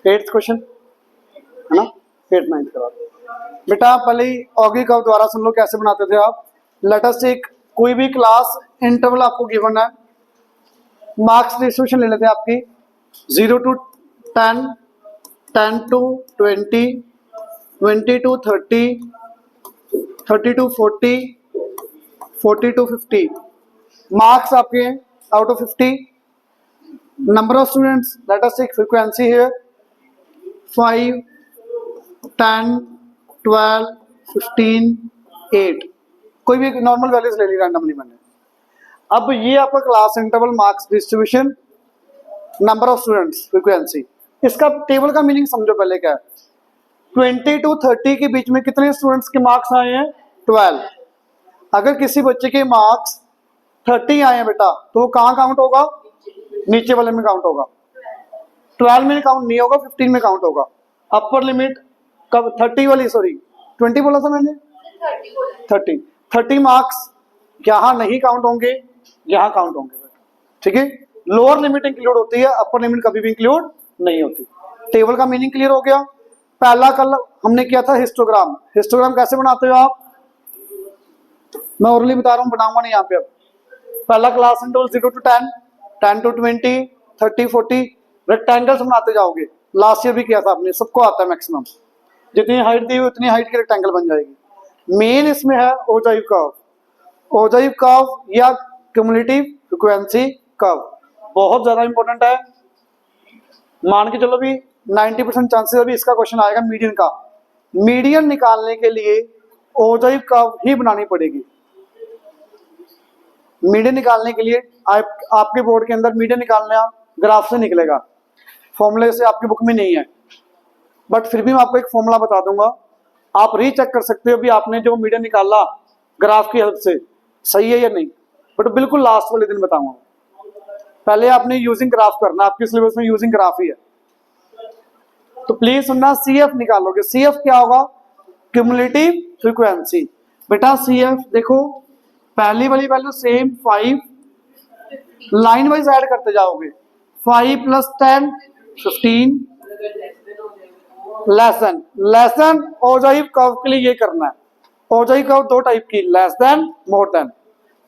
8th question है ना, 8th 9th करवा दो बेटा। पहले ही ऑगी कर्व द्वारा सुन लो कैसे बनाते थे आप। लेट अस टेक कोई भी क्लास इंटरवल आपको गिवन है, मार्क्स डिस्ट्रीब्यूशन ले लेते हैं आपकी 0 to 10, 10 to 20, 20 to 30, 30 to 40, 40 to 50। Marks आपके out of 50। Number of students, let us take frequency here 5, 10, 12, 15, 8। कोई भी नॉर्मल वैल्यूज ले ली रैंडमली मैंने। अब ये आपका class interval, marks distribution, number of students, frequency. इसका टेबल का मीनिंग समझो पहले क्या है। 20 to 30 के बीच में कितने स्टूडेंट्स के मार्क्स आए हैं? 12। अगर किसी बच्चे के मार्क्स 30 आए हैं बेटा, तो वो कहाँ काउंट होगा? नीचे वाले में काउंट होगा। 12 में काउंट नहीं होगा, 15 में काउंट होगा। अपर लिमिट कब? 30 वाली, सॉरी 20 बोला था मैंने, 30 मार्क्स यहाँ नहीं काउंट होंगे, यहाँ काउंट होंगे बेटा, ठीक है। लोअर लिमिट इंक्लूड होती है, अपर लिमिट कभी भी इंक्लूड नहीं होती। टेबल का मीनिंग क्लियर हो गया। पहला कल हमने किया था हिस्टोग्राम। हिस्टोग्राम कैसे बनाते हो आप? मैं ओरली बता रहा हूँ, बनाऊंगा नहीं यहाँ पे। अब पहला class interval 0 to 10, 10 to 20, 30, 40 rectangles बनाते जाओगे। लास्ट ईयर भी किया था आपने, सबको आता है मैक्सिमम। जितनी हाइट दी हुई उतनी हाइट की रेक्टेंगल बन जाएगी। मेन इसमें है ओजाइव कर्व, ओजाइव कर्व या क्यूमुलेटिव फ्रीक्वेंसी कर्व, बहुत ज्यादा इंपॉर्टेंट है। मान के चलो भी 90% चांसेस अभी इसका क्वेश्चन आएगा मीडियन का। मीडियन निकालने के लिए ओजाइव कर्व ही बनानी पड़ेगी। मीडियन निकालने के लिए आपके बोर्ड के अंदर मीडियन निकालना ग्राफ से निकलेगा, फॉर्मूले से आपकी बुक में नहीं है, बट फिर भी मैं आपको एक फॉर्मूला बता दूंगा, आप रीचेक कर सकते हो भी आपने जो मीडियन निकाला ग्राफ की हेल्प से सही है या नहीं। बट बिल्कुल लास्ट वाले दिन बताऊंगा। पहले आपने यूजिंग ग्राफ करना, आपके सिलेबस में यूजिंग ग्राफ ही है, तो प्लीज सुनना। सीएफ निकालोगे, सीएफ क्या होगा? Cumulative frequency. बेटा सीएफ देखो, पहली वाली value same 5, line wise add करते जाओगे। 5 + 10 15, लेस देन ओजाइव कर्व के लिए ये करना है। ओजाइव कर्व दो टाइप की, less than, more than.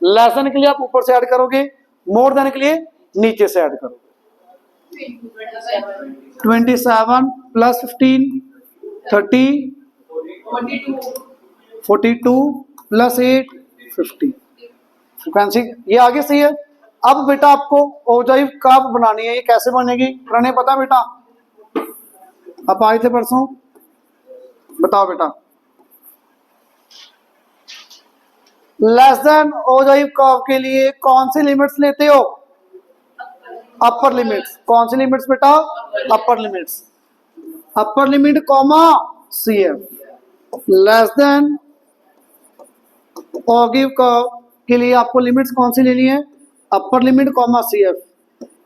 Less than के लिए आप ऊपर से ऐड करोगे, मोर देन के लिए नीचे से ऐड करोगे। 27 + 15 30, 42 + 8 50। फ्रीक्वेंसी ये आगे सही है। अब बेटा आपको ओजाइव कर्व बनानी है, ये कैसे बनेगी? प्रणय पता बेटा? आप आए थे परसों, बताओ बेटा। लेस देन ओजाइव कर्व के लिए कौन सी लिमिट्स लेते हो? अपर लिमिट्स। कौन सी लिमिट्स बेटा? अपर limits. Upper limit comma CF. Less than ogive curve के लिए आपको लिमिट्स कौन सी लेनी है? Upper limit comma CF.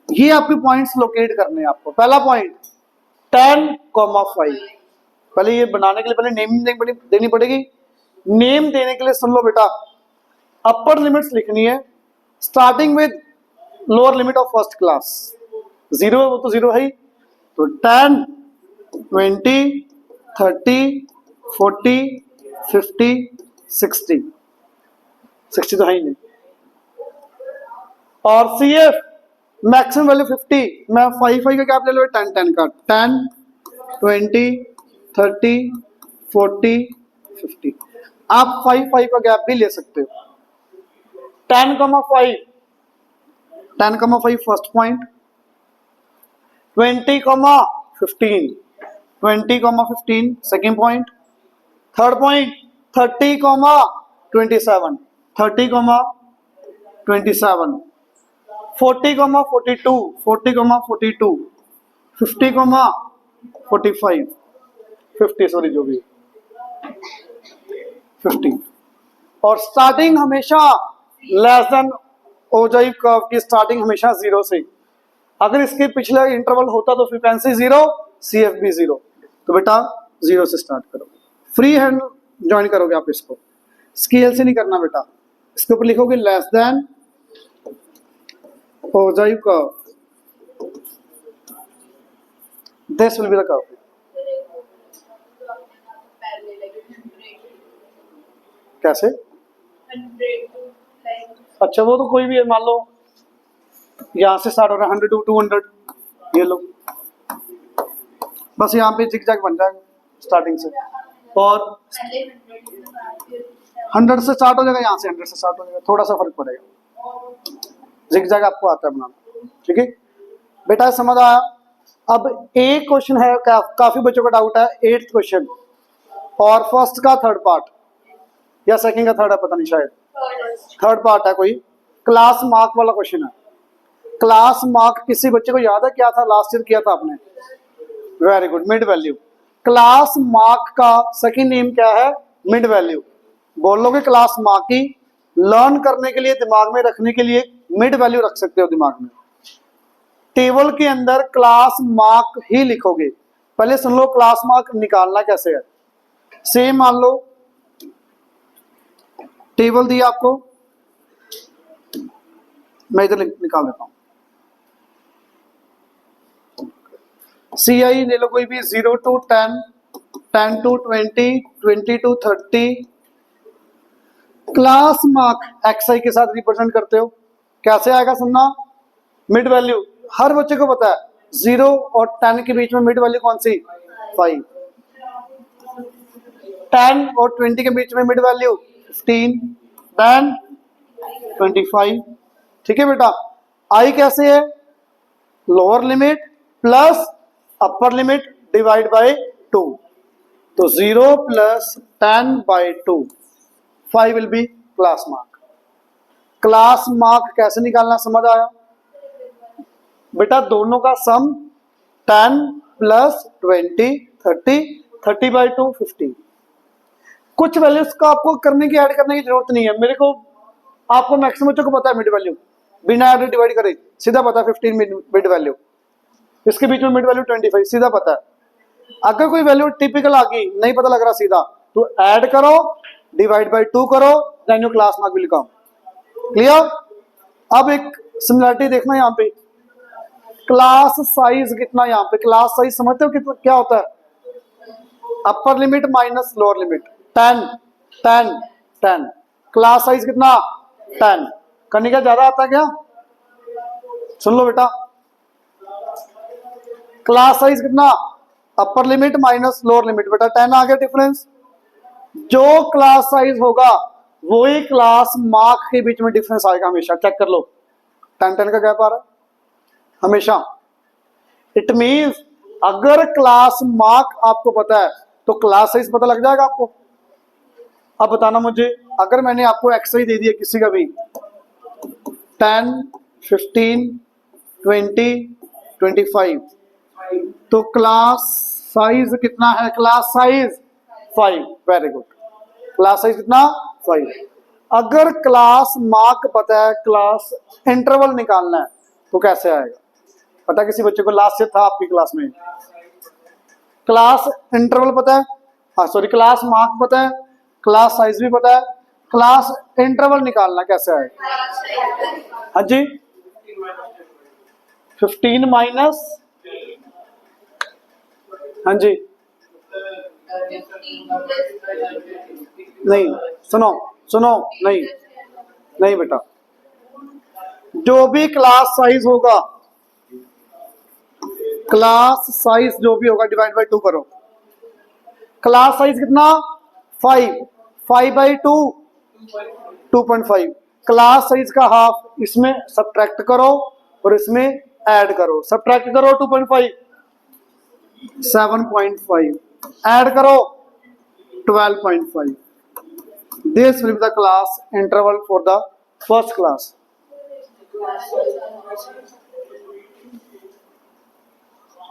ये आपके पॉइंट्स लोकेट करने हैं आपको। पहला पॉइंट 10,5। पहले ये बनाने के लिए पहले नेम देनी पड़ेगी। नेम देने के लिए सुन लो बेटा, अपर लिमिट्स लिखनी है starting with lower limit of first class. 0 वो तो 0 है ही, तो 10, 20, 30, 40, 50, 60 तो है ही नहीं। और सीएफ मैक्सिमम वैल्यू 50, मैं 5 का गैप ले लो, 10 का, 10, 20, 30, 40, 50। आप 5 का गैप भी ले सकते हो। 10,5 first point, 20,15 second point, third point 30,27 30,27, 40,42 40,42, 50,45 50, sorry जो भी 50। और स्टार्टिंग हमेशा लेस देन ओजाइव कर्व की स्टार्टिंग हमेशा 0 से। अगर इसके पिछले इंटरवल होता तो फ्रीक्वेंसी 0, सीएफ भी 0, तो बेटा 0 से स्टार्ट करो। फ्री हैंड ज्वाइन करोगे आप इसको, स्केल से नहीं करना बेटा। इसके ऊपर लिखोगे less than ogive curve, this will be the curve. कैसे? अच्छा वो तो कोई भी है, मान लो यहाँ से स्टार्ट हो रहा है 100 to 200, ये लो बस यहाँ पे जिग जैग बन जाएगा स्टार्टिंग से, और 100 से स्टार्ट हो जाएगा, यहाँ से 100 से स्टार्ट हो जाएगा, थोड़ा सा फर्क पड़ेगा, जिग जैग आपको आता है बनाना। ठीक है बेटा, समझ आया? अब एक क्वेश्चन है, काफी बच्चों का डाउट है, 8th क्वेश्चन और फर्स्ट का थर्ड पार्ट या सेकंड का थर्ड है, पता नहीं, शायद थर्ड पार्ट है, कोई क्लास मार्क वाला क्वेश्चन है। क्लास मार्क किसी बच्चे को याद है क्या था? लास्ट ईयर किया था आपने, very good, mid value. Class mark का सेकंड नेम क्या है? Mid value. बोलोगे क्लास मार्क की लर्न करने के लिए, दिमाग में रखने के लिए मिड वैल्यू रख सकते हो दिमाग में। टेबल के अंदर क्लास मार्क ही लिखोगे। पहले सुन लो क्लास मार्क निकालना कैसे है। सेम मान लो टेबल दिया आपको, मैं इधर निकाल देता हूं। CI ले लो कोई भी, 0 to 10, 10 to 20, 20 to 30। Class mark XI के साथ रिप्रेजेंट करते हो, कैसे आएगा सुनना? मिड वैल्यू हर बच्चे को पता है, 0 और 10 के बीच में मिड वैल्यू कौन सी? 5। 10 और 20 के बीच में मिड वैल्यू 15, देन 25। ठीक है बेटा, I कैसे है? Lower limit plus upper limit divide by 2, तो 0 plus 10 by 2, 5 will be class mark. Class mark कैसे निकालना समझ आया? बेटा दोनों का सम 10 प्लस 20 30, 30 बाई 2 50। कुछ वैल्यूज का आपको करने की, ऐड करने की जरूरत नहीं है। मेरे को, आपको मैक्सिमम बच्चों को पता है मिड वैल्यू, बिना ऐड डिवाइड करे सीधा पता है 15 मिड वैल्यू, इसके बीच में मिड वैल्यू 25 सीधा पता है। अगर कोई वैल्यू टिपिकल आ गई, नहीं पता लग रहा सीधा, तो ऐड करो, डिवाइड बाय 2 करो, then you class mark will come. Clear? अब एक सिमिलरिटी देखना यहाँ पे, क्लास साइज कितना, यहाँ पे क्लास साइज समझते हो कितना क्या होता है? Upper limit minus lower limit, 10 10 10। Class size कितना? 10। करने का ज्यादा आता है क्या? सुन लो बेटा, क्लास साइज कितना? Upper limit minus lower limit, बेटा 10 आ गया डिफरेंस। जो क्लास साइज होगा वही क्लास मार्क के बीच में डिफरेंस आएगा हमेशा। चेक कर लो, 10 10 का गैप आ रहा है हमेशा। इट मींस अगर क्लास मार्क आपको पता है तो क्लास साइज पता लग जाएगा आपको। अब बताना मुझे, अगर मैंने आपको एक्सआई दे दिया किसी का भी 10 15 20 25, तो क्लास साइज कितना है? Class size 5। Very good, class size कितना? 5। अगर क्लास मार्क पता है, क्लास इंटरवल निकालना है, तो कैसे आएगा? पता किसी बच्चे को लास्ट ईयर था आपकी क्लास में, क्लास इंटरवल पता है, हाँ सॉरी क्लास मार्क पता है, क्लास साइज भी पता है, क्लास इंटरवल निकालना कैसे आएगा? हाँ जी, 15 माइनस, हाँ जी, नहीं सुनो सुनो, नहीं नहीं बेटा, जो भी क्लास साइज होगा, क्लास साइज जो भी होगा डिवाइड बाय 2 करो। क्लास साइज कितना? 5, 5 बाई 2 2.5। क्लास साइज का हाफ, इसमें सब्ट्रैक्ट करो और इसमें ऐड करो। सब्ट्रैक्ट करो 2.5 7.5, ऐड करो 12.5। This will be the class interval for the first class.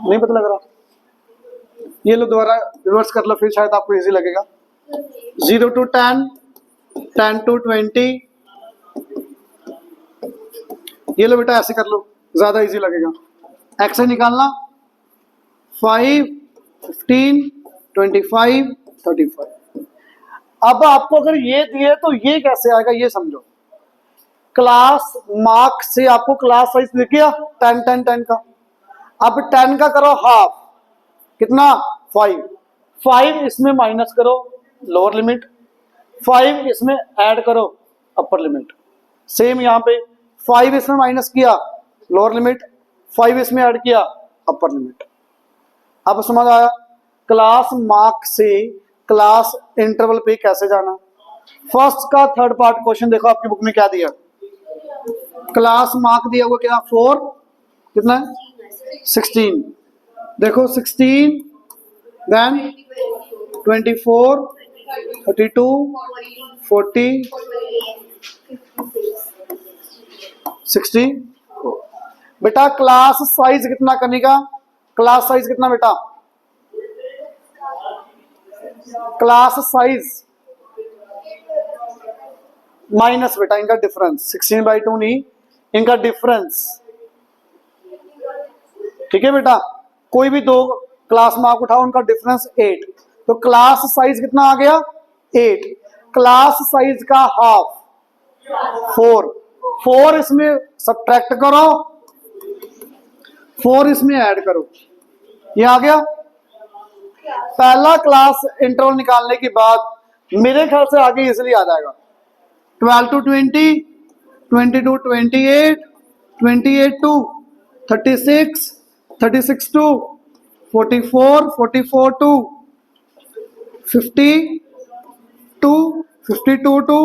नहीं पता लग रहा? ये लो दोबारा रिवर्स कर लो, फिर शायद आपको इजी लगेगा। 0 to 10, 10 to 20। ये लो बेटा ऐसे कर लो, ज्यादा इजी लगेगा। एक्स निकालना 5 15 25 35। अब आपको अगर ये दिए तो ये कैसे आएगा ये समझो। क्लास मार्क से आपको क्लास साइज दिख गया 10 10 10 का। अब 10 का करो हाफ, कितना 5, 5 इसमें माइनस करो लोअर लिमिट, 5 इसमें ऐड करो अपर लिमिट। सेम यहाँ पे 5 इसमें माइनस किया लोअर लिमिट, 5 इसमें ऐड किया अपर लिमिट। अब समझ आया क्लास मार्क से क्लास इंटरवल पे कैसे जाना। फर्स्ट का थर्ड पार्ट क्वेश्चन देखो आपकी बुक में क्या दिया, क्लास मार्क दिया हुआ क्या 4, कितना है 16, देखो 16 देन 24 32 40 60। बेटा क्लास साइज कितना करने का, क्लास साइज कितना बेटा, क्लास साइज माइनस बेटा इनका डिफरेंस, 16/2 नहीं, इनका डिफरेंस। ठीक है बेटा, कोई भी दो क्लास मार्क उठाओ उनका डिफरेंस 8, तो क्लास साइज कितना आ गया 8, क्लास साइज का हाफ 4, 4 इसमें सब्ट्रैक्ट करो, 4 इसमें ऐड करो, ये आ गया। पहला क्लास इंटरवल निकालने के बाद मेरे ख्याल से आगे इजिली आ जाएगा, 12 to 20, 20 to 28, 28 to 36, 36 to 44, 44 to 50 to 52 to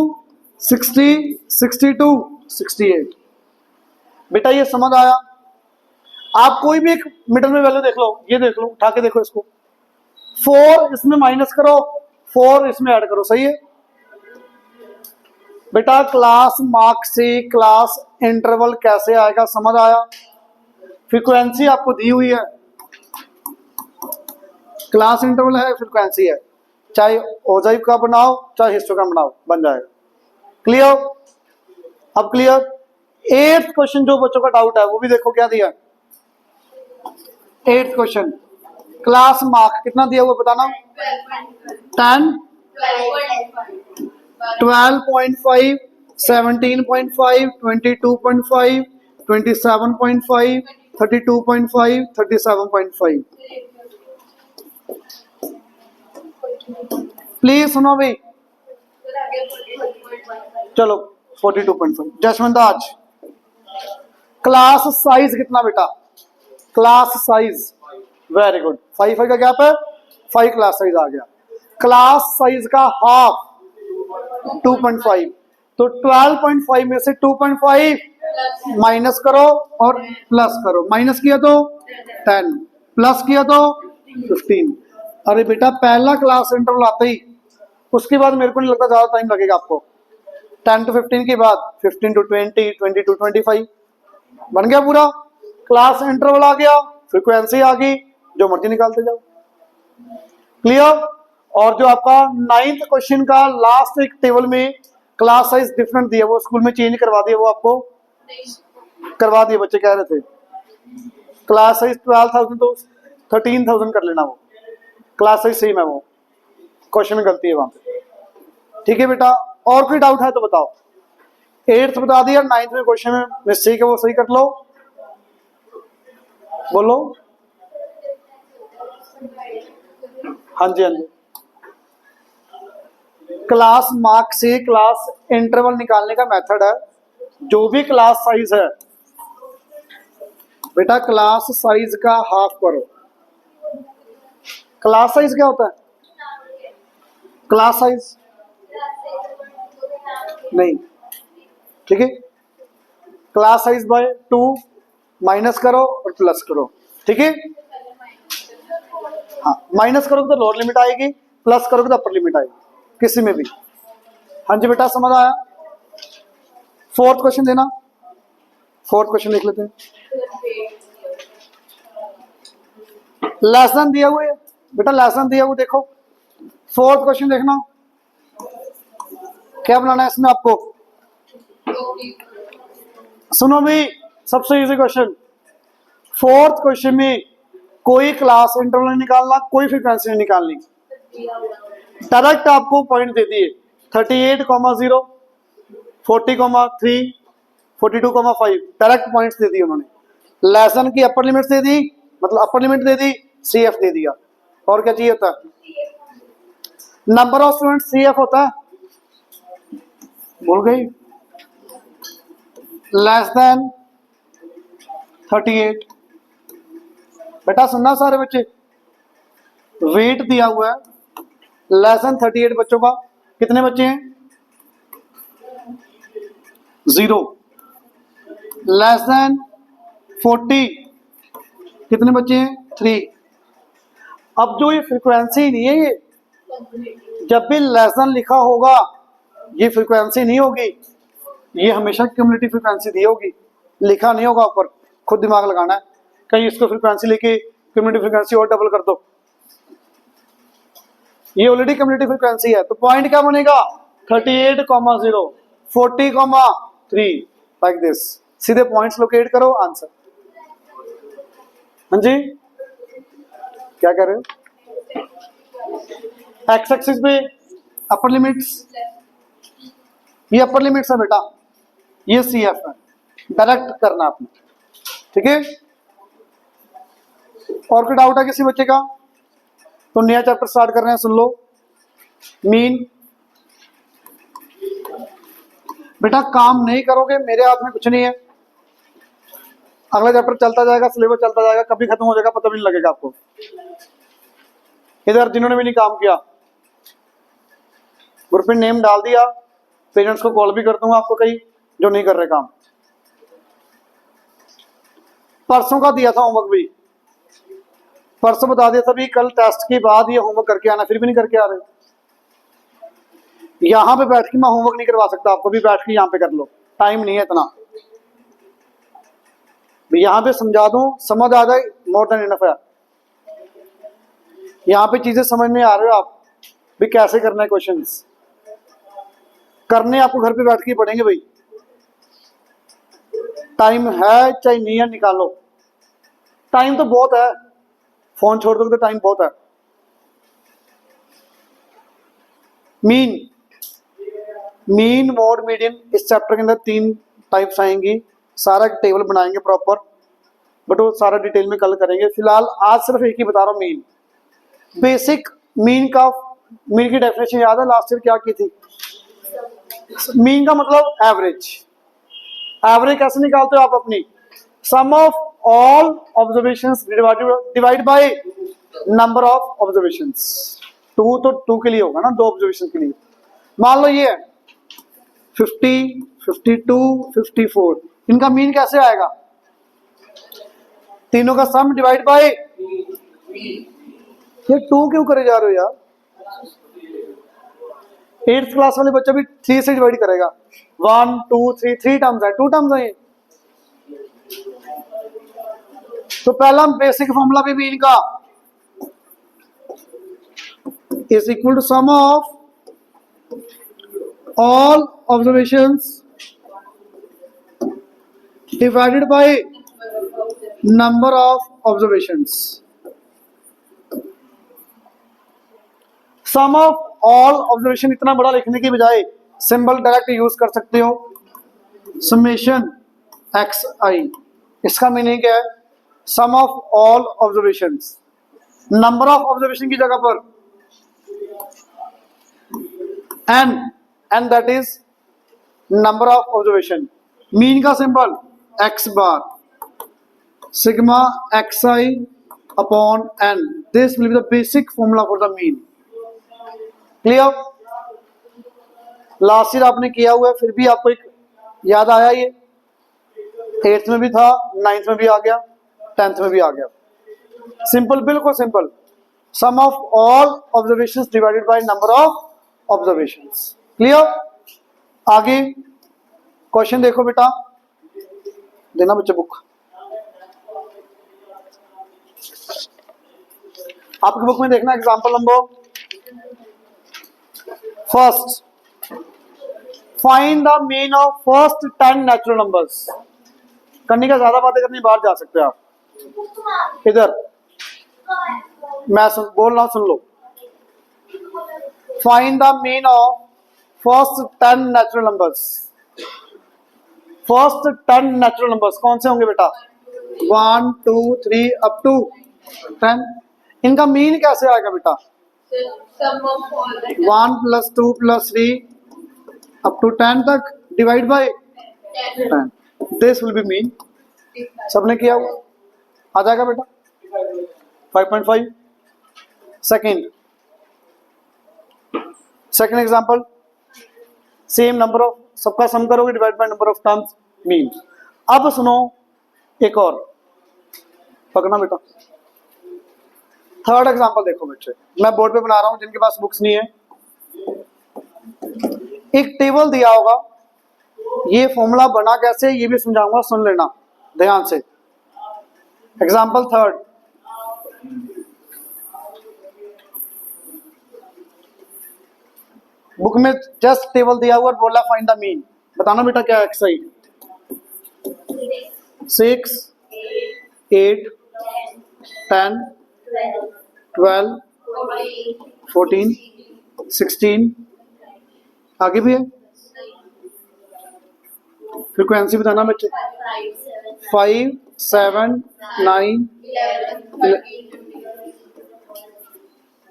60, 60 to 68। बेटा ये समझ आया। आप कोई भी एक मिडल में वैल्यू देख लो, ये देख लो, उठा के देखो इसको, 4 इसमें माइनस करो, 4 इसमें ऐड करो, सही है बेटा। क्लास मार्क से क्लास इंटरवल कैसे आएगा, समझ आया। फ्रीक्वेंसी आपको दी हुई है, क्लास इंटरवल है, फ्रीक्वेंसी है, चाहे ओजाइव का बनाओ चाहे हिस्टोग्राम बनाओ बन जाएगा। क्लियर, अब क्लियर। 8th क्वेश्चन जो बच्चों का डाउट है वो भी देखो क्या दिया, 8th क्वेश्चन क्लास मार्क कितना दिया हुआ बताना, 10, 12.5, 17.5, 22.5, 27.5, 32.5, 37.5। प्लीज सुनो भाई, चलो 42.5। जसवंत आज क्लास साइज कितना बेटा, क्लास साइज वेरी गुड, 5 का गैप है, 5 क्लास साइज आ गया। क्लास साइज का हाफ 2.5, तो 12.5 में से 2.5 माइनस करो और प्लस करो, माइनस किया तो 10, प्लस किया तो 15। अरे बेटा पहला क्लास इंटरवल आता ही, उसके बाद मेरे को नहीं लगता ज्यादा टाइम लगेगा आपको, 10 to 15 के बाद 15 to 20, 20 to 25 बन गया पूरा क्लास इंटरवल आ गया, फ्रीक्वेंसी आ गई, जो मर्जी निकालते जाओ। क्लियर। और जो आपका 9th क्वेश्चन का लास्ट एक टेबल में क्लास साइज डिफरेंट दिया, वो स्कूल में चेंज करवा दिया, वो आपको करवा दिए, बच्चे कह रहे थे क्लास साइज 12,000 तो 13,000 कर लेना, वो क्लास साइज सेम है, वो क्वेश्चन में गलती है वहां पे। ठीक है बेटा, और कोई डाउट है तो बताओ। 8th बता दिया, 9th में क्वेश्चन में मिस्टेक है वो सही कर लो, बोलो। हाँ जी, हाँ जी। क्लास मार्क से क्लास इंटरवल निकालने का मेथड है, जो भी क्लास साइज है बेटा क्लास साइज का हाफ करो। क्लास साइज क्या होता है, क्लास साइज नहीं, ठीक है, क्लास साइज बाय 2 माइनस करो और प्लस करो, ठीक है। हाँ, माइनस करोगे तो लोअर लिमिट आएगी, प्लस करोगे तो अपर लिमिट आएगी, किसी में भी। हाँ जी बेटा, समझ आया। 4th क्वेश्चन देना, 4th क्वेश्चन लिख लेते हैं। लेसन दिया हुआ है बेटा, लेसन दिया हुआ देखो, 4th क्वेश्चन देखना, क्या बनाना है इसमें आपको। सुनो भाई, सबसे इजी क्वेश्चन, 4th क्वेश्चन में कोई क्लास इंटरवल नहीं निकालना, कोई फ्रीक्वेंसी नहीं निकालनी, डायरेक्ट आपको पॉइंट दे दिए 38,0, 40,3, 42,5, डायरेक्ट पॉइंट्स दे दिए उन्होंने। लेसन की अपर लिमिट दे दी, मतलब अपर लिमिट दे दी, CF दे दिया, और क्या चाहिए होता है? नंबर ऑफ स्टूडेंट CF होता है, भूल गई, लेस देन 38। बेटा सुनना सारे बच्चे, वेट दिया हुआ है लेस देन 38 बच्चों का, कितने बच्चे हैं? 0। लेस देन 40 कितने बच्चे हैं? 3। अब जो ये फ्रीक्वेंसी नहीं है, ये जब भी लेस देन लिखा होगा ये फ्रीक्वेंसी नहीं होगी, ये हमेशा क्यूमुलेटिव फ्रीक्वेंसी दी होगी, लिखा नहीं होगा ऊपर, खुद दिमाग लगाना है। कहीं इसको फ्रीक्वेंसी लेके क्यूमुलेटिव फ्रीक्वेंसी और डबल कर दो, ये ऑलरेडी क्यूमुलेटिव फ्रीक्वेंसी है। तो पॉइंट क्या बनेगा? 38,0 40,3 लाइक दिस। सीधे पॉइंट्स लोकेट करो, आंसर। हाँ जी, क्या कर रहे हो? एक्स एक्सिस पे अपर लिमिट्स, ये अपर लिमिट्स है बेटा, ये CF है, डायरेक्ट करना आपने, ठीक है। और कोई डाउट है किसी बच्चे का? तो नया चैप्टर स्टार्ट कर रहे हैं, सुन लो। मीन बेटा काम नहीं करोगे मेरे हाथ में कुछ नहीं है, अगला चैप्टर चलता जाएगा, सिलेबस चलता जाएगा, कभी खत्म हो जाएगा पता भी नहीं लगेगा आपको। इधर जिन्होंने भी नहीं काम किया ग्रुप में नेम डाल दिया, पेरेंट्स को कॉल भी कर दूंगा आपको, कई जो नहीं कर रहे काम। परसों का दिया था होमवर्क भी, परसों बता दिया था भी कल टेस्ट के बाद ये होमवर्क करके आना, फिर भी नहीं करके आ रहे। यहां पे बैठ के मैं होमवर्क नहीं करवा सकता आपको, भी बैठ के यहां पे कर लो, टाइम नहीं है इतना। यहां पे समझा दूं, समझ आ जाए, मोर देन इनफ है। यहां पे चीजें समझ में आ रहे हो आप भी, कैसे करना है क्वेश्चंस, करने आपको घर पे बैठ के पढ़ेंगे भाई। टाइम है चाहे नहीं है, निकालो, टाइम तो बहुत है, फोन छोड़ दो तो टाइम बहुत है। मीन मोड मीडियन, इस चैप्टर के अंदर 3 टाइप्स आएंगी, सारा टेबल बनाएंगे प्रॉपर, बट वो सारा डिटेल में कल करेंगे। फिलहाल आज सिर्फ एक ही बता रहा हूँ, मीन बेसिक। मीन की डेफिनेशन याद है लास्ट ईयर क्या की थी? मीन का मतलब एवरेज। एवरेज कैसे निकालते हो आप अपनी? Sum of all observations divide by number of observations. 2 तो 2 के लिए होगा ना, 2 ऑब्जर्वेशन के लिए। मान लो ये 50, 52, 54, इनका मीन कैसे आएगा? तीनों का सम डिवाइड बाय, ये 2 क्यों करे जा रहे हो यार? 8th क्लास वाले बच्चा भी 3 से डिवाइड करेगा। 1 2 3 3 टर्म्स है, 2 टर्म्स है ये। तो पहला बेसिक फॉर्मूला भी मीन का is equal to sum of all observations divided by number of observations. Sum of all observation इतना बड़ा लिखने की बजाय सिंबल डायरेक्ट यूज कर सकते हो, समेशन xi। इसका मीनिंग क्या है? Sum of all observations, number of observation की जगह पर n, and that is number of observation। Mean का symbol x bar, sigma xi upon n, this will be the basic formula for the mean। Clear? Last year आपने किया हुआ है, फिर भी आपको एक याद आया, ये 8th में भी था, 9th में भी आ गया, 10th में भी आ गया। सिंपल, बिल्कुल simple. Sum of all observations divided by number of observations. Clear? आगे क्वेश्चन देखो बेटा, देना बच्चे बुक। आपकी बुक में देखना example number first, find the mean of first 10 natural numbers. करने का, ज्यादा बातें करनी, बाहर जा सकते हो आप। इधर मैं बोल रहा हूं, सुन लो। Find the mean of first 10 natural numbers. First 10 natural numbers कौन से होंगे बेटा? 1 2 3 अप टू 10। इनका मीन कैसे आएगा बेटा? sum of all the 1 + 2 + 3 up to 10 तक divide by 10, this will B mean. सबने किया हुआ, आ जाएगा बेटा 5.5। Second example, same number of, सबका सम करोगे divide by number of terms, mean. अब सुनो एक और, पकड़ना बेटा। थर्ड एग्जांपल देखो बच्चे, मैं बोर्ड पे बना रहा हूं, जिनके पास बुक्स नहीं है, एक टेबल दिया होगा, ये फॉर्मूला बना कैसे ये भी समझाऊंगा, सुन लेना ध्यान से। एग्जांपल थर्ड, बुक में जस्ट टेबल दिया हुआ और बोला फाइंड द मीन। बताना बेटा क्या है सही? 6, 8, 10, 12, 14, 16, आगे भी है। फ्रीक्वेंसी बताना बच्चे। 5, 7, 9, 11,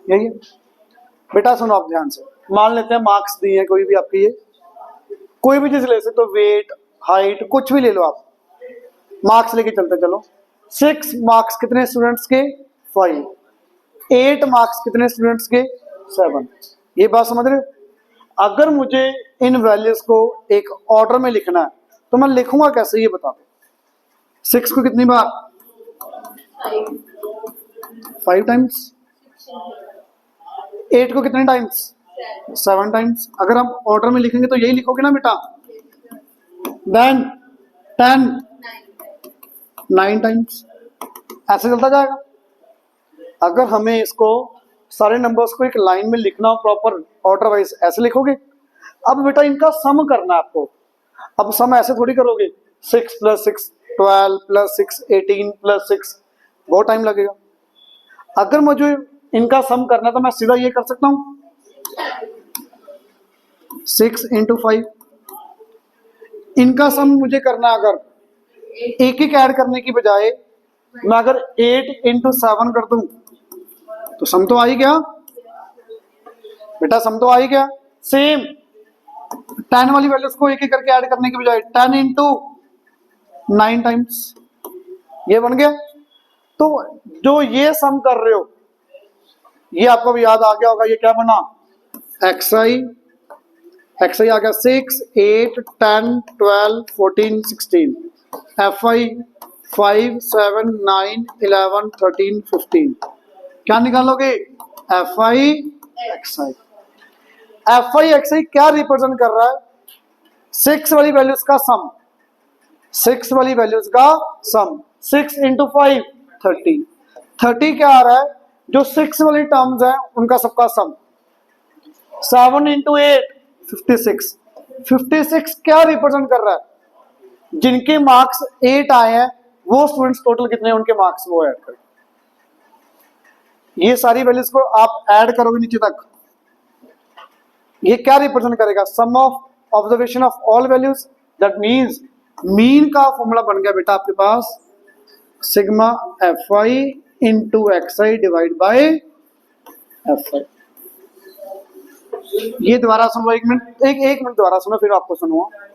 यही है बेटा। सुनो आप ध्यान से, मान लेते हैं मार्क्स दिए हैं कोई भी आपकी, ये कोई भी चीज ले सकते हो, वेट, हाइट, कुछ भी ले लो आप, मार्क्स लेके चलते चलो। 6 मार्क्स कितने स्टूडेंट्स के? 5। 8 मार्क्स कितने स्टूडेंट्स के? 7। ये बात समझ रहे हो? अगर मुझे इन वैल्यूज को एक ऑर्डर में लिखना है तो मैं लिखूंगा कैसे ये बता दो। 6 को कितनी बार? 5 टाइम्स। 8 को कितने टाइम्स? 7 टाइम्स। अगर हम ऑर्डर में लिखेंगे तो यही लिखोगे ना बेटा। देन 10 9 टाइम्स, ऐसे चलता जाएगा। अगर हमें इसको सारे नंबर्स को एक लाइन में लिखना हो प्रॉपर ऑर्डर वाइज, ऐसे लिखोगे। अब बेटा इनका सम करना है आपको। अब सम ऐसे थोड़ी करोगे, 6 + 6 12 + 6 18 + 6, बहुत टाइम लगेगा। अगर मुझे इनका सम करना है तो मैं सीधा ये कर सकता हूं, 6 × 5। इनका सम मुझे करना है, अगर एक एक ऐड करने की बजाय मैं अगर 8 × 7 कर दूं तो सम तो आ ही गया बेटा, सम तो आ ही गया। सेम 10 वाली वैल्यूज को एक एक करके ऐड करने की बजाय 10 × 9 टाइम्स, ये बन गया। तो जो ये सम कर रहे हो, ये आपको भी याद आ गया होगा, ये क्या बना? xi आ गया 6, 8, 10, 12, 14, 16, fi 5, 7, 9, 11, 13, 15। क्या निकालोगे? fi xi क्या रिप्रेजेंट कर रहा है? 6 वाली वैल्यूज का सम, 6 वाली वैल्यूज का सम। 6 × 5 30, 30 क्या आ रहा है? जो 6 वाली टर्म्स है उनका सबका सम। 7 × 8 56, 56 क्या रिप्रेजेंट कर रहा है? जिनके मार्क्स 8 आए हैं वो स्टूडेंट्स टोटल कितने हैं उनके मार्क्स, वो ऐड करें। ये सारी वैल्यूज को आप ऐड करोगे नीचे तक, ये क्या रिप्रेजेंट करेगा? Sum of observation of all values. That means mean का फॉर्मूला बन गया बेटा आपके पास, sigma fi × xi divide by fi। ये दोबारा सुनो, एक मिनट, एक मिनट दोबारा सुनो, फिर आपको सुनूंगा,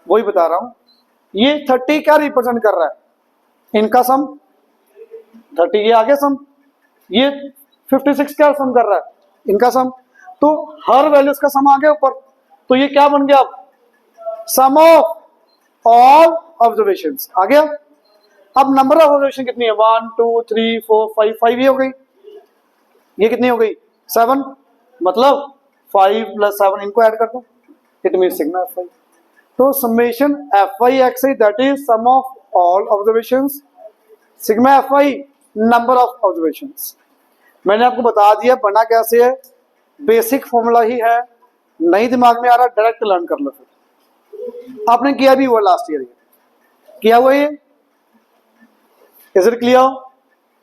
वही बता रहा हूं। ये 30 क्या रिप्रेजेंट कर रहा है? इनका सम 30, ये आगे सम। ये 56 क्या सम कर रहा है? इनका सम। तो हर वैल्यूज का सम आ गया ऊपर, तो ये क्या बन गया? सम ऑफ ऑल ऑब्जर्वेशंस आ गया। अब नंबर ऑफ ऑब्जर्वेशन कितनी है? 1 2 3 4 5, 5 ये हो गई। ये कितनी हो गई? 7। मतलब 5 + 7 इनको ऐड कर दो, इट मीन सिग्मा fi। तो summation fi xi that is sum of all observations, sigma fi number of observations. मैंने आपको बता दिया बना कैसे है, बेसिक फॉर्मूला ही है, नहीं दिमाग में आ रहा डायरेक्ट लर्न कर लो। फिर आपने किया भी हुआ लास्ट ईयर, किया हुआ ये। Is it clear?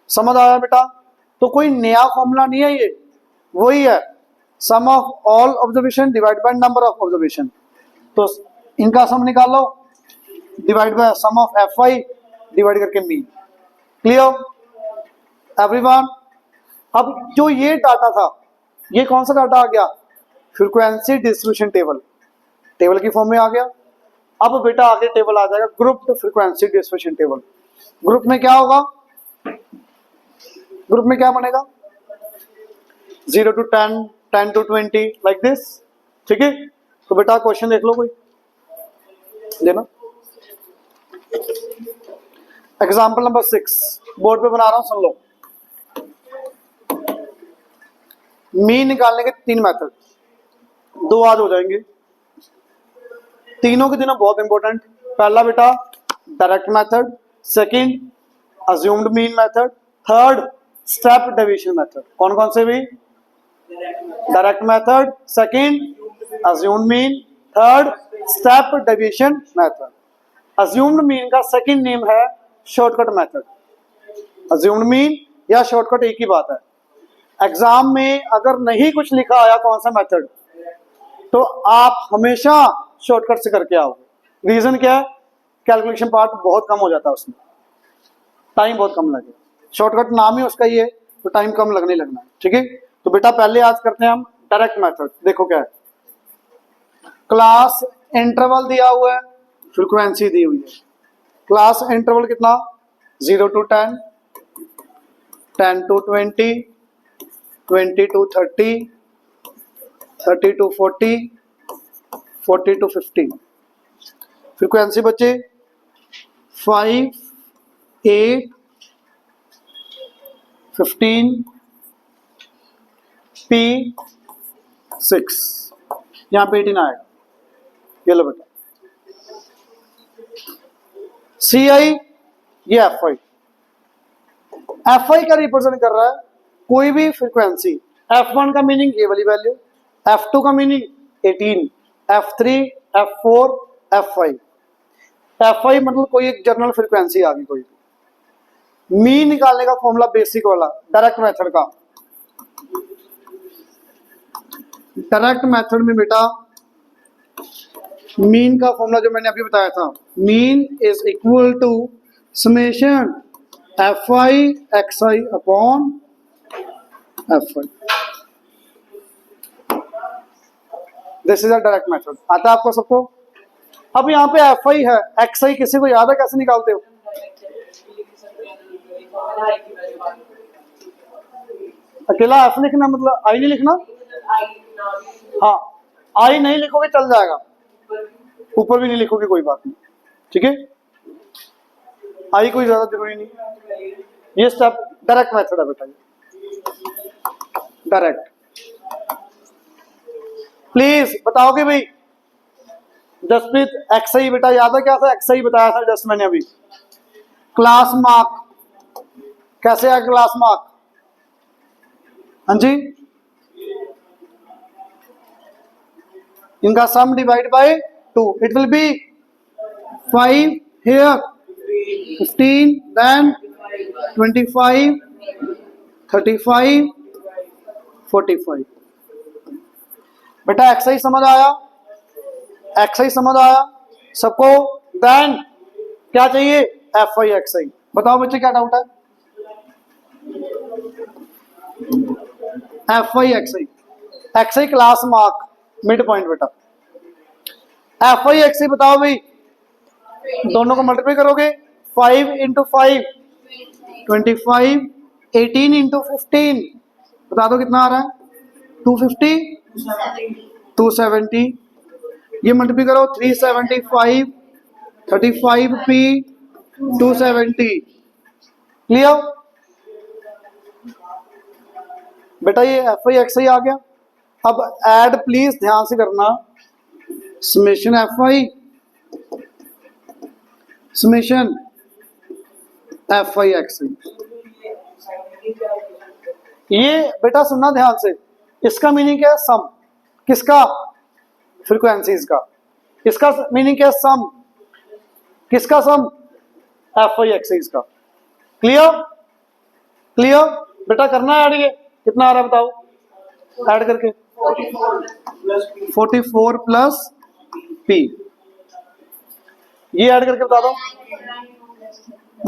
समझ आया बेटा? तो कोई नया फॉर्मूला नहीं है, ये वही है, sum of all observation divide by number of observation. तो इनका सम निकालो, divide by sum of fi divide करके मीन। Clear everyone? अब जो ये डाटा था, ये कौन सा डाटा आ गया? फ्रीक्वेंसी डिस्ट्रीब्यूशन टेबल, टेबल की फॉर्म में आ गया। अब बेटा आगे टेबल आ जाएगा grouped frequency distribution table. Group में क्या होगा? ग्रुप में क्या बनेगा? 0 to 10, 10 to 20 लाइक दिस। ठीक है, तो बेटा क्वेश्चन देख लो कोई देना। एग्जाम्पल नंबर 6 बोर्ड पे बना रहा हूं, सुन लो। मीन निकालने के 3 मेथड, 2 आज हो जाएंगे। तीनों के तीनों बहुत इंपॉर्टेंट। पहला बेटा direct method, second assumed mean method, third step deviation method. कौन कौन से भी? Direct method, second assumed mean, third step deviation method. Assumed mean का सेकंड नेम है शॉर्टकट मेथड। अज्यूम्ड मीन या शॉर्टकट एक ही बात है। एग्जाम में अगर नहीं कुछ लिखा आया कौन सा मेथड, तो आप हमेशा शॉर्टकट से करके आओगे। रीजन क्या है? कैलकुलेशन पार्ट बहुत कम हो जाता है, उसमें टाइम बहुत कम लगेगा। शॉर्टकट नाम ही उसका ये है, तो टाइम कम लगने लगना है। ठीक है, तो बेटा पहले आज करते हैं हम डायरेक्ट मेथड। देखो क्या है, क्लास इंटरवल दिया हुआ है, फ्रीक्वेंसी दी हुई है। क्लास इंटरवल कितना? 0 to 10, 10 to 20, 20 to 30, 30 to 40, 40 to 50। Frequency बच्चे 5, 8, 15, P6, यहाँ पे 18 आएगा। ये लो बेटा, CI ये FI। FI का रिप्रेजेंट कर रहा है कोई भी फ्रीक्वेंसी। F1 का मीनिंग ये वाली वैल्यू, F2 का meaning 18, F3, F4, F5। FI मतलब कोई एक जनरल फ्रीक्वेंसी आ गई कोई। मीन निकालने का फॉर्मूला बेसिक वाला डायरेक्ट मेथड का। डायरेक्ट मेथड में बेटा मीन का फॉर्मूला जो मैंने अभी बताया था, mean is equal to summation FI XI upon FI। This is a direct method. आता है आपको सबको? अब यहाँ पे FI है, XI किसी को याद है कैसे निकालते हो? अकेला F लिखना, मतलब I नहीं लिखना। हाँ, I नहीं लिखोगे चल जाएगा, ऊपर भी नहीं लिखोगे कोई बात नहीं। ठीक है, I कोई ज्यादा जरूरी नहीं। ये स्टेप डायरेक्ट मेथड है बेटा, डायरेक्ट। प्लीज बताओगे भाई जसप्रीत, XI बेटा याद है क्या था? XI बताया था जस्ट मैंने अभी। क्लास मार्क कैसे है? क्लास मार्क, हाँ जी, इनका sum divide by 2, it will be 5 here, 15, then 25, 35, 45। बेटा XI समझ आया? XI समझ आया सबको? देन क्या चाहिए? FI XI। बताओ बच्चे क्या डाउट है? FI XI, XI class mark mid point बेटा। FI XI बताओ भाई, दोनों को मल्टीप्लाई करोगे, 5 into 5 25, 18 into 15 बता दो कितना आ रहा है? 250, 270। ये मल्टीप्लाई करो, 375, 35P, 270। क्लियर बेटा? ये FI XI आ गया। अब ऐड प्लीज ध्यान से करना, summation FI summation FI XI। ये बेटा सुनना ध्यान से, इसका मीनिंग क्या है? सम। किसका? फ्रीक्वेंसीज का। इसका मीनिंग क्या है? सम। किसका सम? FI XI का। क्लियर? क्लियर बेटा? करना है ऐड। ये कितना आ रहा है बताओ ऐड करके? 44 प्लस P। ये ऐड करके बता दो,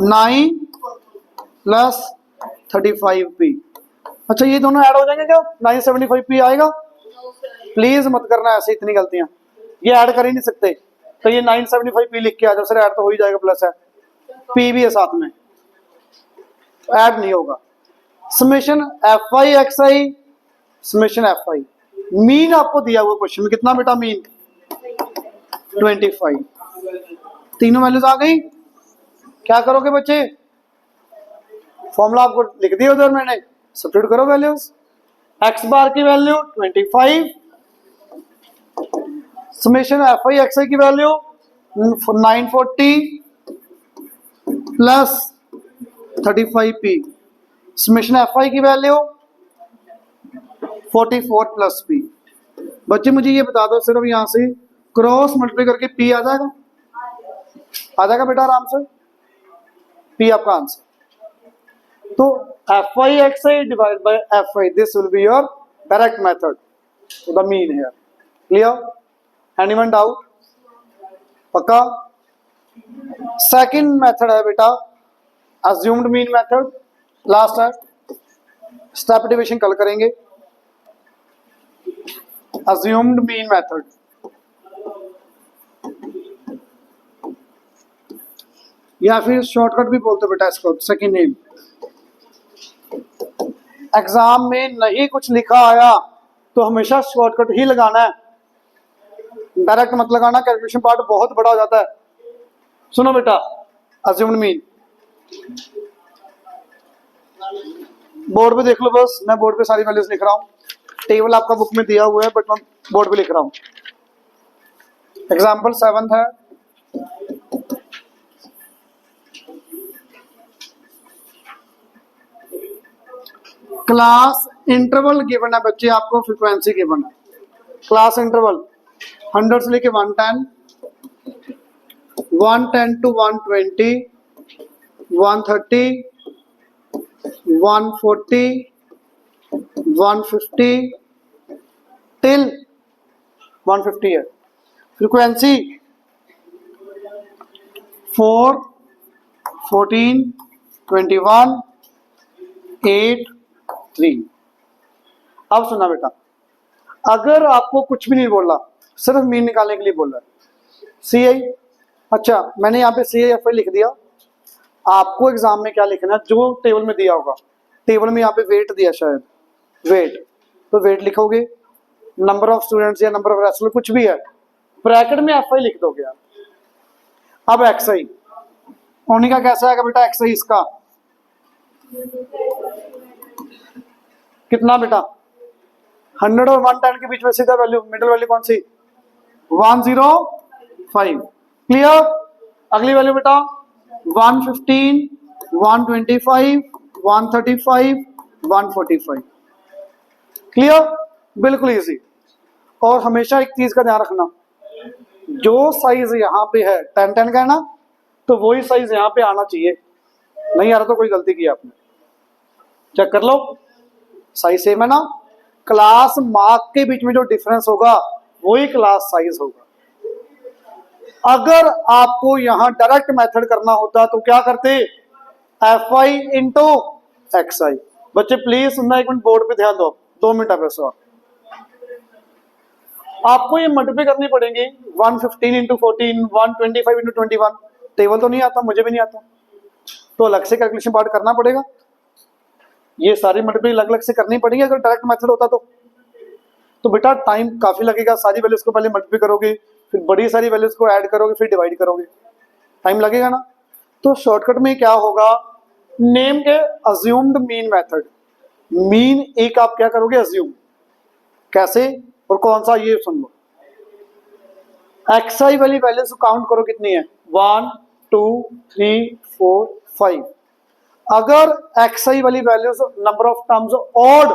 9 प्लस 35P। अच्छा ये दोनों ऐड हो जाएंगे क्या? 975p आएगा? No, sir. प्लीज मत करना ऐसे, इतनी गलतियां, ये ऐड कर ही नहीं सकते। तो ये 975p लिख के आ जाओ सर, ऐड तो हो ही जाएगा, प्लस है, p भी है साथ में, ऐड नहीं होगा। समेशन एफ आई एक्स आई, समेशन एफ आई, मीन आपको दिया हुआ क्वेश्चन में कितना बेटा? मीन 25। तीनों वैल्यूज आ गई। क्या करोगे बच्चे? फॉर्मूला आपको लिख दिया उधर मैंने, सब्स्टिट्यूट करो वैल्यूज। एक्स बार की value 25, summation f I x i की value 940 plus 35p, summation f i की वैल्यू 44 प्लस p। बच्चे मुझे ये बता दो, सिर्फ यहां से क्रॉस मल्टीप्लाई करके p आ जाएगा? आ जाएगा बेटा आराम से, p आपका आंसर। तो F I x I divide by F I, this will be your direct method to the mean here. Clear? Anyone doubt? पक्का? सेकंड मेथड है बेटा अज्यूम्ड मीन मेथड, लास्ट है, स्टेप डिवीजन कल करेंगे। Assumed mean method, या फिर shortcut भी बोलते बेटा इसको, सेकंड नेम। एग्जाम में नहीं कुछ लिखा आया तो हमेशा शॉर्टकट ही लगाना है, डायरेक्ट मत लगाना, कैलकुलेशन पार्ट बहुत बड़ा हो जाता है। सुनो बेटा, अज्यूम्ड मीन बोर्ड पे देख लो, बस मैं बोर्ड पे सारी वैल्यूज लिख रहा हूँ, टेबल आपका बुक में दिया हुआ है बट मैं बोर्ड पे लिख रहा हूँ। एग्जाम्पल 7 है, क्लास इंटरवल गिवन है बच्चे, आपको फ्रीक्वेंसी गिवन है। क्लास इंटरवल 100 से लेके 110, 110 टू 120, 130, 140, 150 टिल 150 है। फ्रीक्वेंसी 4, 14, 21, 8, 3। अब सुना बेटा, अगर आपको कुछ भी नहीं बोला, सिर्फ मीन निकालने के लिए बोला सी आई, अच्छा मैंने यहाँ पे सी आई एफ आई लिख दिया। आपको एग्जाम में क्या लिखना है? जो टेबल में दिया होगा, टेबल में यहाँ पे वेट दिया शायद, वेट, तो वेट लिखोगे, नंबर ऑफ स्टूडेंट्स या नंबर ऑफ रेस्टोरेंट कुछ भी है, ब्रैकेट में एफ आई लिख दोगे आप। अब एक्स आई होने का कैसा आएगा बेटा? एक्स आई इसका कितना बेटा? 100 और 110 के बीच में सीधा वैल्यू, मिडिल वैल्यू कौन सी? 105। क्लियर? अगली वैल्यू बेटा 115, 125, 135, 145। क्लियर? बिल्कुल इजी। और हमेशा एक चीज का ध्यान रखना, जो साइज यहाँ पे है 10-10 का है ना, तो वही साइज यहाँ पे आना चाहिए, नहीं आ रहा तो कोई गलती की आपने, चेक कर लो, साइज सेम है ना। क्लास मार्क के बीच में जो डिफरेंस होगा वही क्लास साइज होगा। अगर आपको यहां डायरेक्ट मेथड करना होता तो क्या करते? एफ आई इंटू एक्स आई। बच्चे प्लीज सुनना, एक मिनट बोर्ड पे ध्यान दो, 2 मिनट है बस और। आपको ये मल्टीप्लाई करनी पड़ेंगी, 115 इंटू 14, 125 इंटू 21। टेबल तो नहीं आता, मुझे भी नहीं आता, तो अलग से कैलकुलेशन पार्ट करना पड़ेगा। ये सारी मल्टीप्लाई अलग अलग से करनी पड़ेगी अगर डायरेक्ट मेथड होता तो बेटा टाइम काफी लगेगा। सारी वैल्यूज को पहले मल्टीप्लाई करोगे, फिर बड़ी सारी वैल्यूज को ऐड करोगे, फिर डिवाइड करोगे, टाइम लगेगा ना। तो शॉर्टकट में क्या होगा, नेम के अज्यूम्ड मीन मेथड, मीन एक आप क्या करोगे? अज्यूम। कैसे और कौन सा, ये सुन लो। एक्स आई वाली वैल्यूज काउंट करो कितनी है, 1 2 3 4 5। अगर एक्स आई वाली values number of terms odd,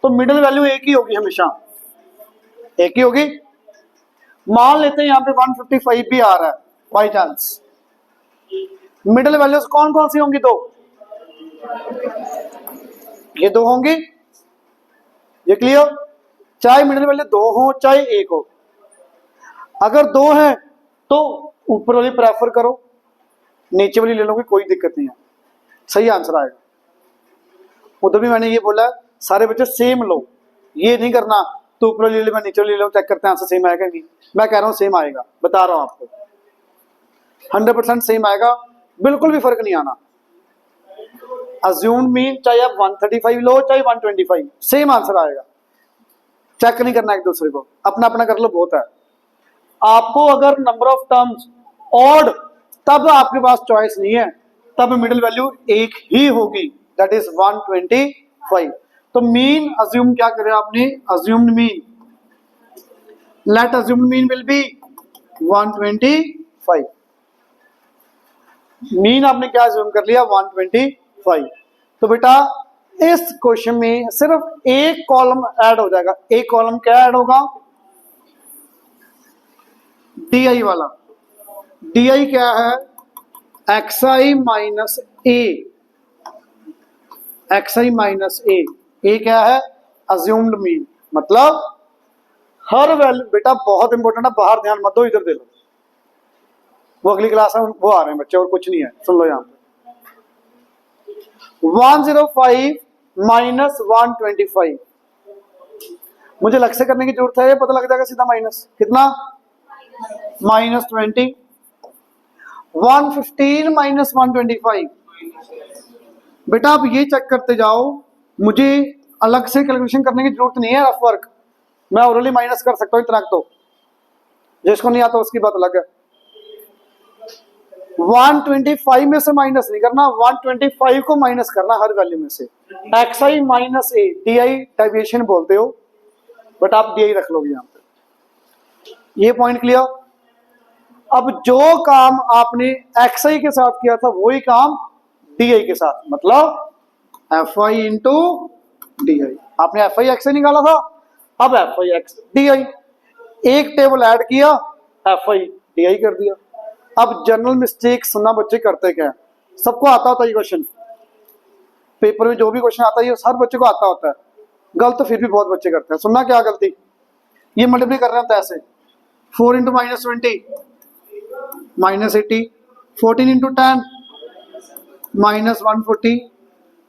तो मिडिल वैल्यू एक ही होगी, हमेशा एक ही होगी। मान लेते हैं यहाँ पे 155 भी आ रहा है बाई चांस, मिडिल वैल्यूज कौन कौन सी होंगी? दो, ये दो होंगी, ये क्लियर? चाहे मिडिल वैल्यू 2 हो चाहे 1 हो, अगर 2 है तो ऊपर वाली प्रेफर करो, नीचे वाली ले लोगे, कोई दिक्कत नहीं है, सही आंसर आएगा। उधर भी मैंने ये बोला सारे बच्चे सेम लो, ये नहीं करना तो ऊपर ले लो मैं नीचे ले लो, चेक करते हैं आंसर सेम आएगा नहीं। मैं कह रहा हूँ सेम आएगा, बता रहा हूँ आपको 100% सेम आएगा, बिल्कुल भी फर्क नहीं आना। अज्यूम्ड मीन चाहे आप 135 लो चाहे 125, सेम आंसर आएगा। चेक नहीं करना एक दूसरे को, अपना अपना कर लो, बहुत है। आपको अगर नंबर ऑफ टर्म्स ऑड, तब आपके पास चॉइस नहीं है, तब मिडिल वैल्यू एक ही होगी, दैट इज 125। तो मीन अज्यूम क्या करें आपने, assumed mean, let assumed mean will be 125। Mean आपने क्या अज्यूम कर लिया, 125। तो बेटा इस क्वेश्चन में सिर्फ एक कॉलम ऐड हो जाएगा। एक कॉलम क्या ऐड होगा, डी वाला। डी क्या है, xi माइनस ए, xi माइनस ए क्या है, अज्यूम्ड मीन। मतलब हर वैल्यू, बेटा बहुत इंपॉर्टेंट है, बाहर ध्यान मत दो, इधर दे लो, वो अगली क्लास है, वो आ रहे हैं बच्चे, और कुछ नहीं है, सुन लो यहां पे। 105 माइनस 125, मुझे लग से करने की जरूरत है, ये पता लग जाएगा सीधा, माइनस कितना, माइनस 20। 115 माइनस 125, बेटा आप ये चेक करते जाओ, मुझे अलग से कैलकुलेशन करने की जरूरत नहीं है, रफ वर्क मैं ओरली माइनस कर सकता हूँ इतना, तो जिसको नहीं आता उसकी बात अलग है। 125 में से माइनस नहीं करना, 125 को माइनस करना हर वैल्यू में से। xi माइनस ए, डी डेविएशन बोलते हो, बट आप डी रख लोगे यहां पे, ये पॉइंट क्लियर। अब जो काम आपने xi के साथ किया था वही काम डी के साथ, मतलब fi इंटू डी। आपने fi xi निकाला था, अब fi x डी, एक टेबल ऐड किया, fi डी कर दिया। अब जनरल मिस्टेक सुनना बच्चे करते क्या है, सबको आता होता है ये क्वेश्चन, पेपर में जो भी क्वेश्चन आता है ये हर बच्चे को आता होता है, गलत तो फिर भी बहुत बच्चे करते हैं। सुनना क्या गलती, ये मल्टीप्लाई कर रहे हैं ऐसे, 4 into minus 20 minus 80, 14 into 10 minus 140,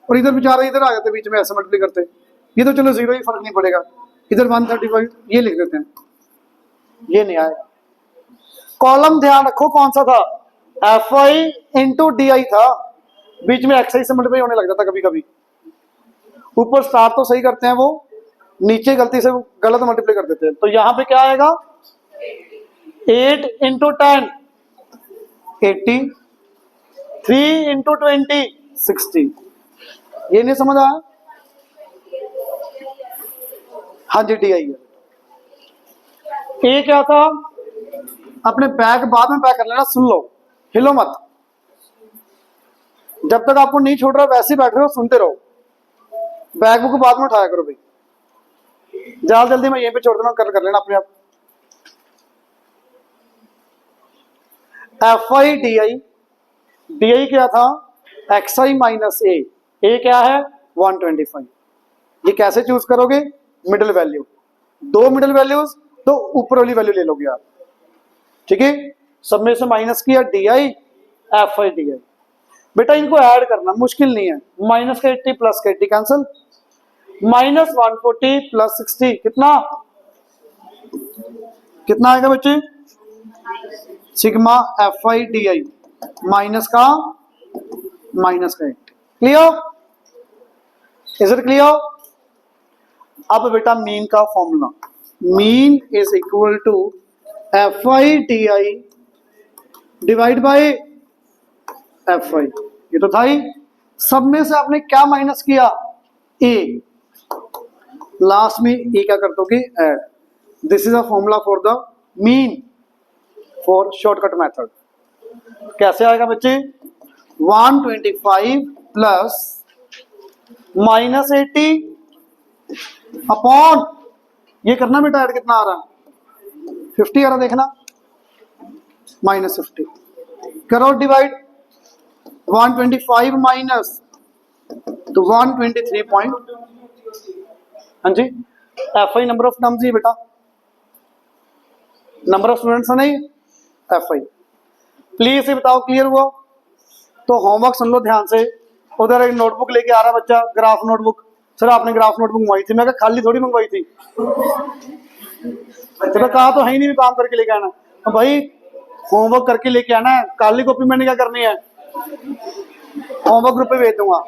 और इधर बेचारा इधर आ जाते बीच में, ऐसे मल्टीप्लाई करते, ये तो चलो जीरो ही, फर्क नहीं पड़ेगा, इधर 135 ये लिख देते हैं, ये नहीं आएगा। कॉलम ध्यान रखो कौन सा था, fi इंटू डी था, बीच में xi से मल्टीप्लाई होने लग जाता कभी कभी, ऊपर स्टार तो सही करते हैं वो, नीचे गलती से गलत मल्टीप्लाई कर देते हैं। तो यहां पे क्या आएगा, 8 इंटू 10 80, 3 इंटू 20 60। ये नहीं समझ आया, हाँ जी डी है। ए क्या था, अपने बैग बाद में पैक कर लेना, सुन लो, हिलो मत, जब तक आपको नहीं छोड़ रहा वैसे ही बैठ रहे हो, सुनते रहो, बैग बुक बाद में उठाया करो भाई, जल्दी जल्दी मैं यहीं पे छोड़ देना, कर लेना अपने आप। fi डी क्या था, xi माइनस ए क्या है 125। ये कैसे चूज करोगे, मिडिल वैल्यू, दो मिडिल वैल्यूज, तो ऊपर वाली वैल्यू ले लोगे आप, ठीक है। सब में से माइनस किया डी fi डी, बेटा इनको ऐड करना मुश्किल नहीं है, माइनस का 80 प्लस का 80 कैंसिल, माइनस 140 प्लस 60 कितना, कितना आएगा बच्चे, सिग्मा fi डी माइनस का 80। Clear, is it clear. अब बेटा मीन का formula, mean is equal to fi D divide by fi, ये तो था ही। सब में से आपने क्या माइनस किया, a, लास्ट में a क्या कर दोगे, add. This is a formula for the mean for shortcut method. कैसे आएगा बच्चे, 125 प्लस माइनस 80 अपॉन, ये करना बेटा ऐड कितना आ रहा है 50 आ रहा, देखना माइनस 50 करो, डिवाइड 125 माइनस तो 123 पॉइंट, हाँ जी। fi नंबर ऑफ टर्म्स ही बेटा, नंबर ऑफ स्टूडेंट्स नहीं, fi। प्लीज ये बताओ क्लियर हुआ, तो होमवर्क सुन लो ध्यान से। उधर एक नोटबुक लेके आ रहा है बच्चा, ग्राफ नोटबुक, सर आपने ग्राफ नोट मंगवाई थी, मैं कहा खाली थोड़ी मंगवाई थी। तो कहा तो है ही नहीं काम करके लेके आना। तो भाई होमवर्क करके लेके आना है, काली कॉपी मैंने क्या करनी है, होमवर्क ग्रुप पे भेज दूंगा।